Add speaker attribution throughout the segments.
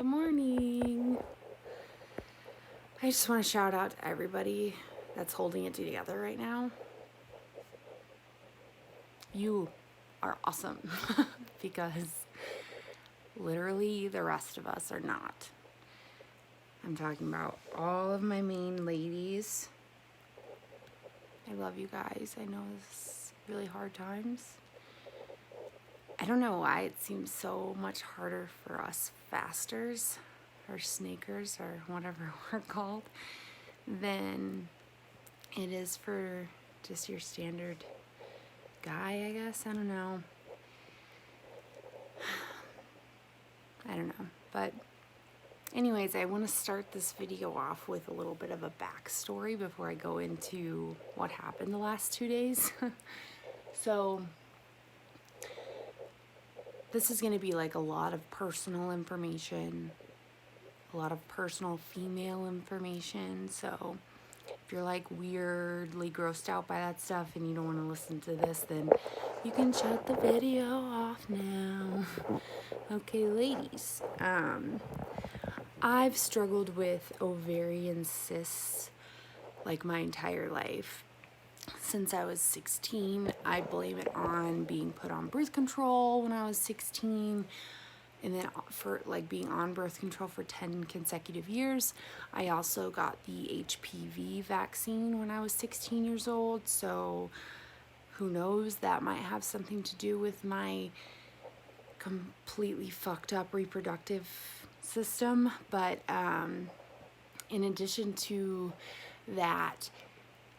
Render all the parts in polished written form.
Speaker 1: Good morning. I just want to shout out to everybody that's holding it together right now. You are awesome because literally the rest of us are not. I'm talking about all of my main ladies. I love you guys. I know it's really hard times. I don't know why it seems so much harder for us fasters or snakers or whatever we're called than it is for just your standard guy, I guess. I don't know. But anyways, I want to start this video off with a little bit of a backstory before I go into what happened the last 2 days. So this is going to be like a lot of personal information, a lot of personal female information. So if you're like weirdly grossed out by that stuff and you don't want to listen to this, then you can shut the video off now. Okay, ladies. I've struggled with ovarian cysts like my entire life. Since I was 16, I blame it on being put on birth control when I was 16. And then for like being on birth control for 10 consecutive years. I also got the HPV vaccine when I was 16 years old. So who knows, that might have something to do with my completely fucked up reproductive system. But in addition to that,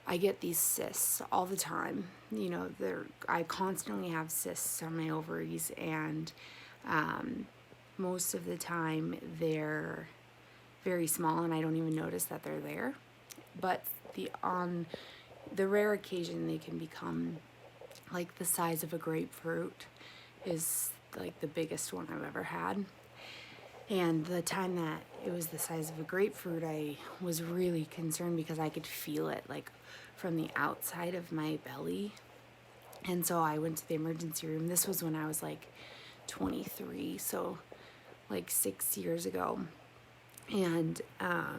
Speaker 1: I get these cysts all the time. You know, I constantly have cysts on my ovaries, and most of the time they're very small and I don't even notice that they're there. But on the rare occasion they can become like the size of a grapefruit is like the biggest one I've ever had. And the time that it was the size of a grapefruit, I was really concerned because I could feel it like from the outside of my belly. And so I went to the emergency room. This was when I was like 23, so like 6 years ago. And I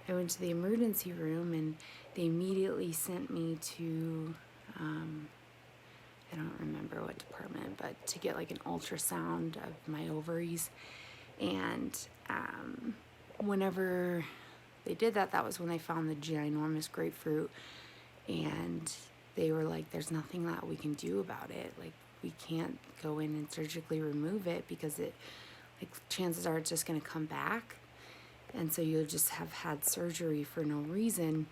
Speaker 1: went to the emergency room and they immediately sent me to I don't remember what department, but to get like an ultrasound of my ovaries. And whenever they did that, that was when they found the ginormous grapefruit. And they were like, there's nothing that we can do about it. Like, we can't go in and surgically remove it because it, like, chances are it's just going to come back. And so you'll just have had surgery for no reason.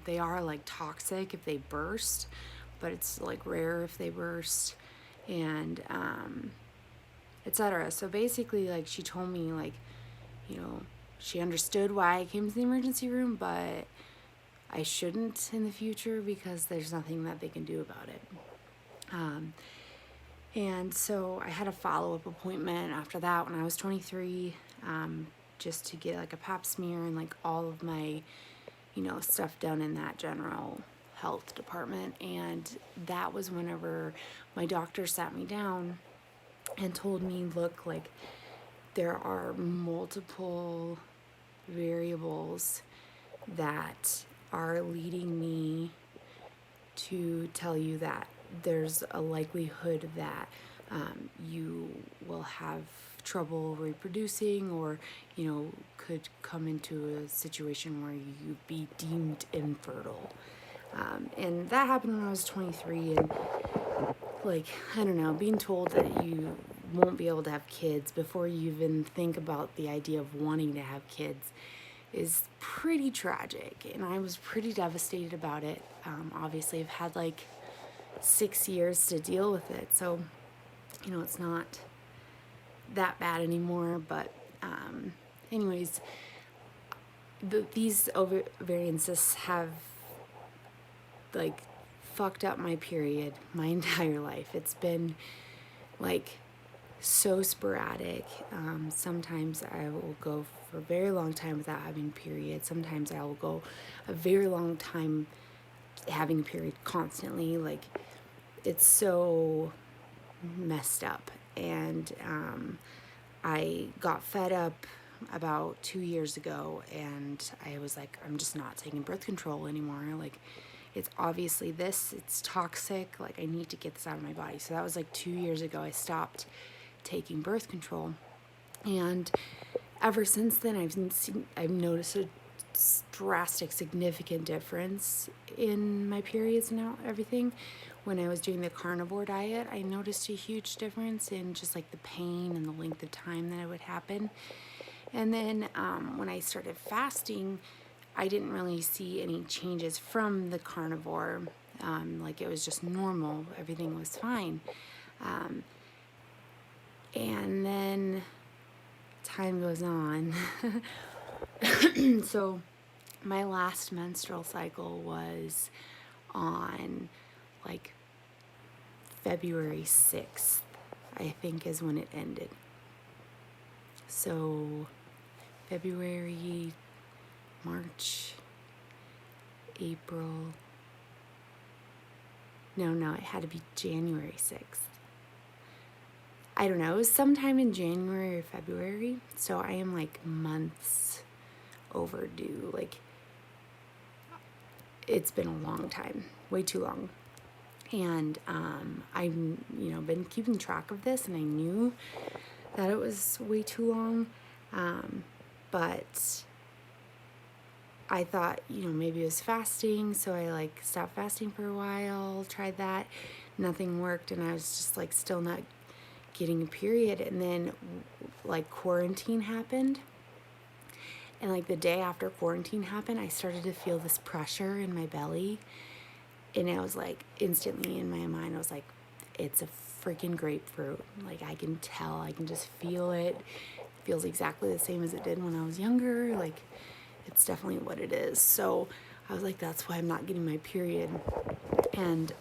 Speaker 1: They are like toxic if they burst, but it's like rare if they burst, and etc. So basically, like, she told me, like, you know, she understood why I came to the emergency room, but I shouldn't in the future because there's nothing that they can do about it. And so I had a follow-up appointment after that when I was 23, just to get like a pap smear and like all of my, you know, stuff done in that general health department. And that was whenever my doctor sat me down and told me, look, like, there are multiple variables that are leading me to tell you that there's a likelihood that you will have trouble reproducing, or, you know, could come into a situation where you be deemed infertile. And that happened when I was 23, and like, I don't know, being told that you won't be able to have kids before you even think about the idea of wanting to have kids is pretty tragic, and I was pretty devastated about it. Obviously, I've had like 6 years to deal with it, so, you know, it's not that bad anymore. But anyways, these ovarian cysts have like fucked up my period my entire life. It's been like so sporadic. Sometimes I will go for a very long time without having a period. Sometimes I will go a very long time having a period constantly. Like, it's so messed up. And I got fed up about 2 years ago, and I was like, I'm just not taking birth control anymore. Like, it's obviously this, it's toxic. Like, I need to get this out of my body. So that was like 2 years ago. I stopped taking birth control, and ever since then, I've noticed a drastic, significant difference in my periods and everything. When I was doing the carnivore diet, I noticed a huge difference in just like the pain and the length of time that it would happen. And then when I started fasting, I didn't really see any changes from the carnivore. Like, it was just normal, everything was fine. And then time goes on. So my last menstrual cycle was on like February 6th, I think, is when it ended. So February, March, April. No, it had to be January 6th. I don't know, it was sometime in January or February. So I am like months overdue. Like, it's been a long time, way too long. And I've, been keeping track of this, and I knew that it was way too long. But I thought, maybe it was fasting. So I like stopped fasting for a while, tried that. Nothing worked. And I was just like still not getting a period. And then like quarantine happened. And like the day after quarantine happened, I started to feel this pressure in my belly. And I was like, instantly in my mind, I was like, it's a freaking grapefruit. Like, I can tell, I can just feel it. It feels exactly the same as it did when I was younger. Like, it's definitely what it is. So I was like, that's why I'm not getting my period. And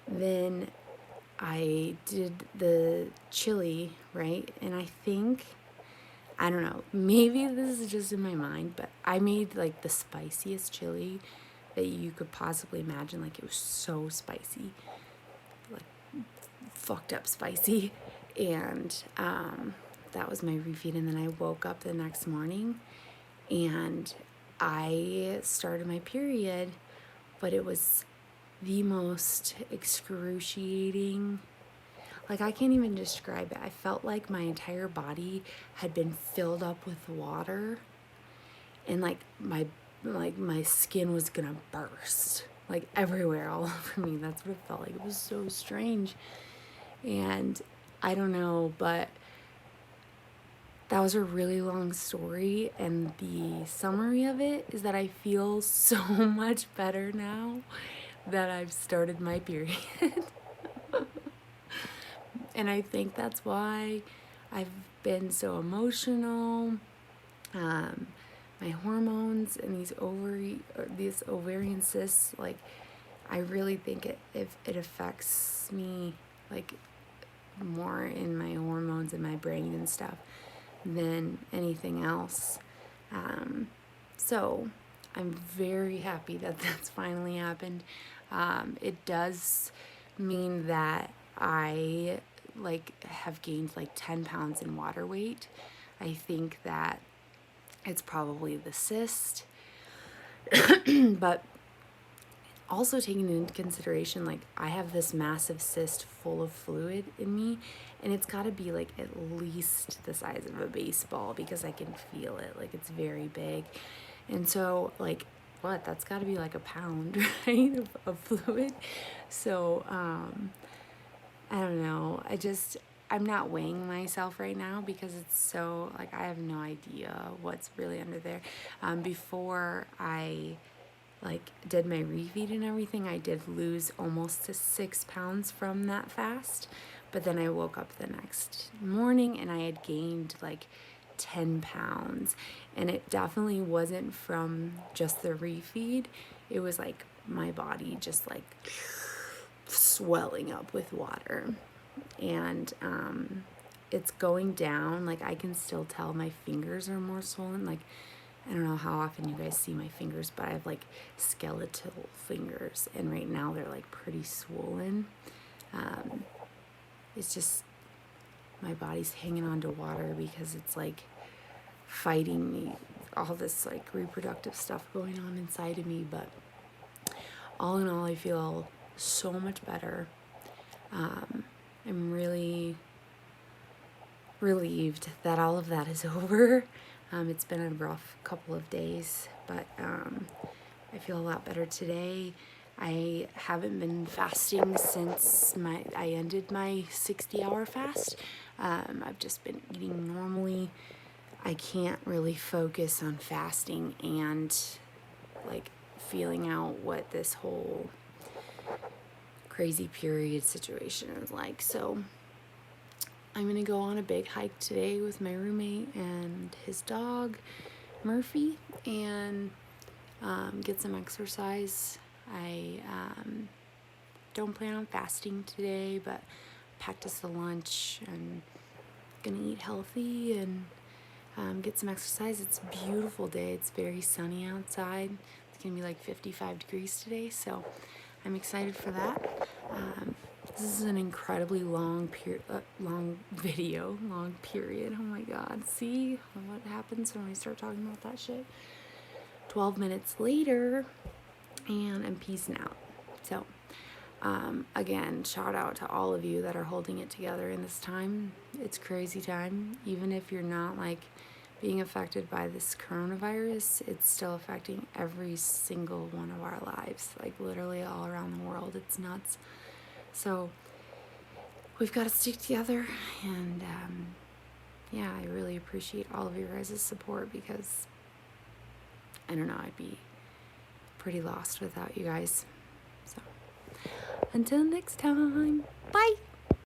Speaker 1: then I did the chili, right? And I don't know, maybe this is just in my mind, but I made like the spiciest chili that you could possibly imagine. Like, it was so spicy, like fucked up spicy. And that was my refeed. And then I woke up the next morning and I started my period, but it was the most excruciating. Like, I can't even describe it. I felt like my entire body had been filled up with water, and like my skin was gonna burst, like everywhere, all over me. That's what it felt like. It was so strange. And I don't know, but that was a really long story, and the summary of it is that I feel so much better now that I've started my period. And I think that's why I've been so emotional. My hormones and these ovarian cysts, like, I really think it affects me like more in my hormones and my brain and stuff than anything else. So I'm very happy that that's finally happened. It does mean that I have gained like 10 pounds in water weight. I think that it's probably the cyst, but also taking into consideration, like, I have this massive cyst full of fluid in me, and it's got to be like at least the size of a baseball because I can feel it. Like, it's very big. And so, like, that's got to be like a pound, right, of fluid. So I don't know. I'm not weighing myself right now because it's so, like, I have no idea what's really under there. Before I did my refeed and everything, I did lose almost to 6 pounds from that fast. But then I woke up the next morning and I had gained like 10 pounds. And it definitely wasn't from just the refeed. It was like my body just like swelling up with water. And it's going down. Like, I can still tell my fingers are more swollen. Like, I don't know how often you guys see my fingers, but I have like skeletal fingers, and right now they're like pretty swollen. It's just, my body's hanging on to water because it's like fighting me, all this like reproductive stuff going on inside of me. But all in all, I feel so much better. I'm really relieved that all of that is over. It's been a rough couple of days, but I feel a lot better today. I haven't been fasting since I ended my 60-hour fast. I've just been eating normally. I can't really focus on fasting and like feeling out what this whole crazy period situation is like. So I'm gonna go on a big hike today with my roommate and his dog, Murphy, and get some exercise. I don't plan on fasting today, but packed us a lunch and gonna eat healthy and get some exercise. It's a beautiful day. It's very sunny outside. It's gonna be like 55 degrees today, so I'm excited for that. This is an incredibly long period. Oh my God. See what happens when we start talking about that shit? 12 minutes later, and I'm peacing out. So, again, shout out to all of you that are holding it together in this time. It's crazy time. Even if you're not like being affected by this coronavirus, it's still affecting every single one of our lives, like literally all around the world. It's nuts. So we've got to stick together, and yeah, I really appreciate all of your guys' support, because I don't know, I'd be pretty lost without you guys. So until next time, bye.